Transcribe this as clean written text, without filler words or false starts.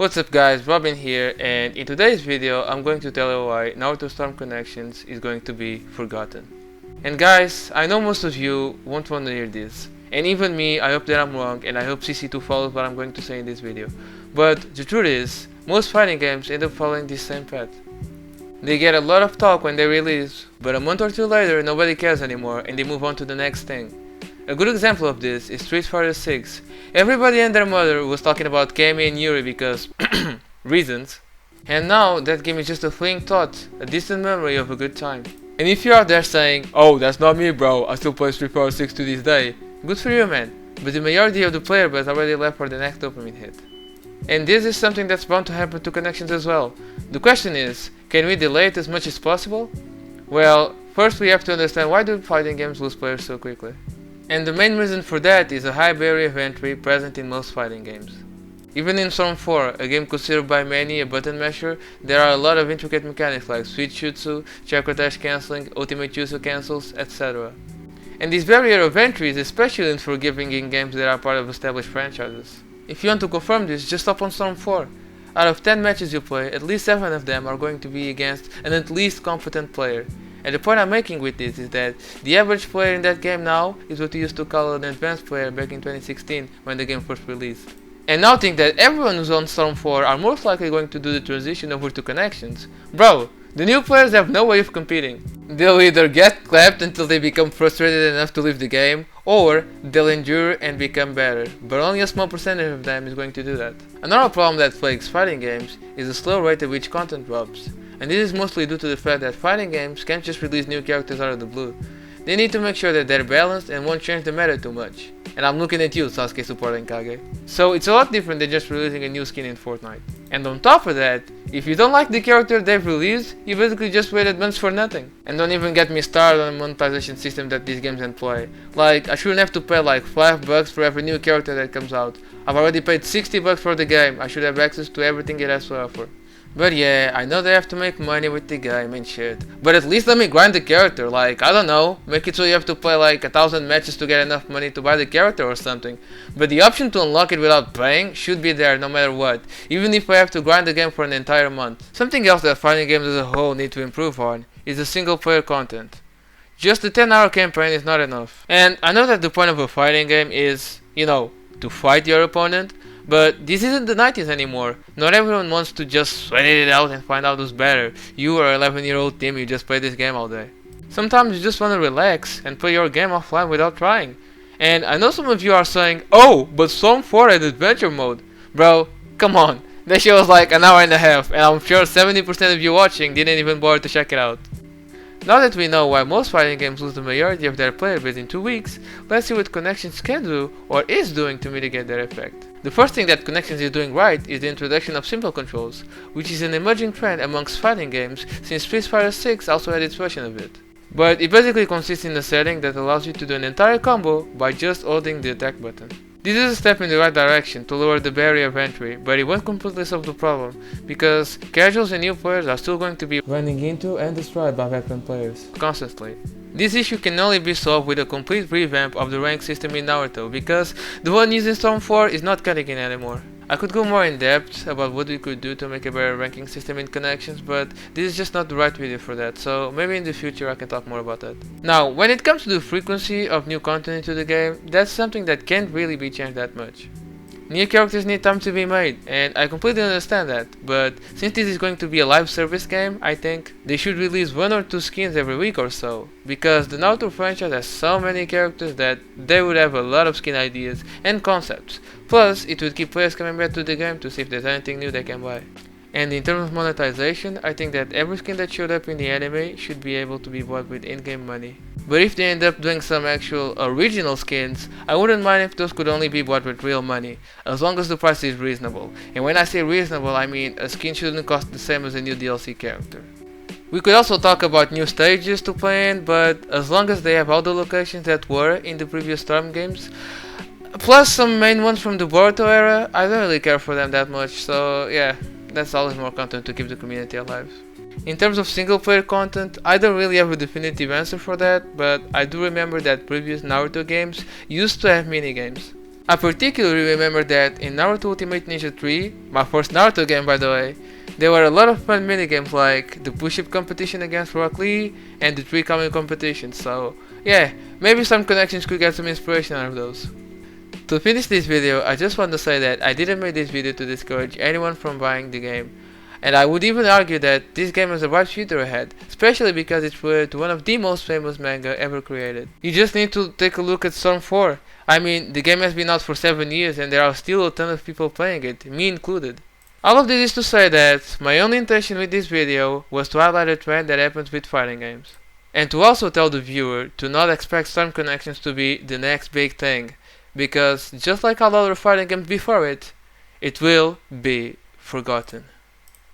What's up guys, Robin here, and in today's video I'm going to tell you why Naruto Storm Connections is going to be forgotten. And guys, I know most of you won't want to hear this, and even me, I hope that I'm wrong, and I hope CC2 follows what I'm going to say in this video. But the truth is, most fighting games end up following this same path. They get a lot of talk when they release, but a month or two later nobody cares anymore and they move on to the next thing. A good example of this is Street Fighter 6. Everybody and their mother was talking about Kami and Yuri because reasons. And now that game is just a fleeting thought, a distant memory of a good time. And if you're out there saying, "Oh, that's not me bro, I still play Street Fighter 6 to this day," good for you man, but the majority of the player base already left for the next dopamine hit. And this is something that's bound to happen to Connections as well. The question is, can we delay it as much as possible? Well, first we have to understand why do fighting games lose players so quickly. And the main reason for that is a high barrier of entry present in most fighting games. Even in Storm 4, a game considered by many a button masher, there are a lot of intricate mechanics like switch jutsu, chakra dash cancelling, ultimate jutsu cancels, etc. And this barrier of entry is especially unforgiving in games that are part of established franchises. If you want to confirm this, just hop on Storm 4. Out of 10 matches you play, at least 7 of them are going to be against an at least competent player. And the point I'm making with this is that the average player in that game now is what we used to call an advanced player back in 2016 when the game first released. And now think that everyone who's on Storm 4 are most likely going to do the transition over to Connections. Bro, the new players have no way of competing. They'll either get clapped until they become frustrated enough to leave the game, or they'll endure and become better, but only a small percentage of them is going to do that. Another problem that plagues fighting games is the slow rate at which content drops. And this is mostly due to the fact that fighting games can't just release new characters out of the blue. They need to make sure that they're balanced and won't change the meta too much. And I'm looking at you, Sasuke supporting Kage. So it's a lot different than just releasing a new skin in Fortnite. And on top of that, if you don't like the character they've released, you basically just waited months for nothing. And don't even get me started on the monetization system that these games employ. Like, I shouldn't have to pay like $5 for every new character that comes out. I've already paid $60 for the game, I should have access to everything it has to offer. But yeah, I know they have to make money with the game and shit, but at least let me grind the character, like, I don't know, make it so you have to play like 1,000 matches to get enough money to buy the character or something. But the option to unlock it without paying should be there no matter what, even if I have to grind the game for an entire month. Something else that fighting games as a whole need to improve on is the single player content. Just the 10-hour campaign is not enough. And I know that the point of a fighting game is, you know, to fight your opponent, but this isn't the 90s anymore. Not everyone wants to just sweat it out and find out who's better. You or 11-year-old Tim, you just play this game all day. Sometimes you just want to relax and play your game offline without trying. And I know some of you are saying, "Oh, but Storm 4 had adventure mode." Bro, come on. That shit was like an hour and a half, and I'm sure 70% of you watching didn't even bother to check it out. Now that we know why most fighting games lose the majority of their player base in 2 weeks, let's see what Connections can do or is doing to mitigate their effect. The first thing that Connections is doing right is the introduction of simple controls, which is an emerging trend amongst fighting games since Street Fighter 6 also had its version of it. But it basically consists in a setting that allows you to do an entire combo by just holding the attack button. This is a step in the right direction to lower the barrier of entry, but it won't completely solve the problem, because casuals and new players are still going to be running into and destroyed by veteran players constantly. This issue can only be solved with a complete revamp of the rank system in Naruto, because the one used in Storm 4 is not cutting it anymore. I could go more in depth about what we could do to make a better ranking system in Connections, but this is just not the right video for that, so maybe in the future I can talk more about that. Now, when it comes to the frequency of new content into the game, that's something that can't really be changed that much. New characters need time to be made, and I completely understand that, but since this is going to be a live service game, I think they should release 1 or 2 skins every week or so, because the Naruto franchise has so many characters that they would have a lot of skin ideas and concepts. Plus, it would keep players coming back to the game to see if there's anything new they can buy. And in terms of monetization, I think that every skin that showed up in the anime should be able to be bought with in-game money. But if they end up doing some actual original skins, I wouldn't mind if those could only be bought with real money, as long as the price is reasonable. And when I say reasonable, I mean a skin shouldn't cost the same as a new DLC character. We could also talk about new stages to play in, but as long as they have all the locations that were in the previous Storm games, plus some main ones from the Boruto era, I don't really care for them that much, so yeah, that's always more content to keep the community alive. In terms of single player content, I don't really have a definitive answer for that, but I do remember that previous Naruto games used to have minigames. I particularly remember that in Naruto Ultimate Ninja 3, my first Naruto game by the way, there were a lot of fun minigames like the push-up competition against Rock Lee and the tree climbing competition, so yeah, maybe some connections could get some inspiration out of those. To finish this video, I just want to say that I didn't make this video to discourage anyone from buying the game. And I would even argue that this game has a bright future ahead, especially because it's related to one of the most famous manga ever created. You just need to take a look at stomr. I mean, the game has been out for 7 years and there are still a ton of people playing it, me included. All of this is to say that my only intention with this video was to highlight a trend that happens with fighting games. And to also tell the viewer to not expect Storm Connections to be the next big thing, because just like all other fighting games before it, it will be forgotten.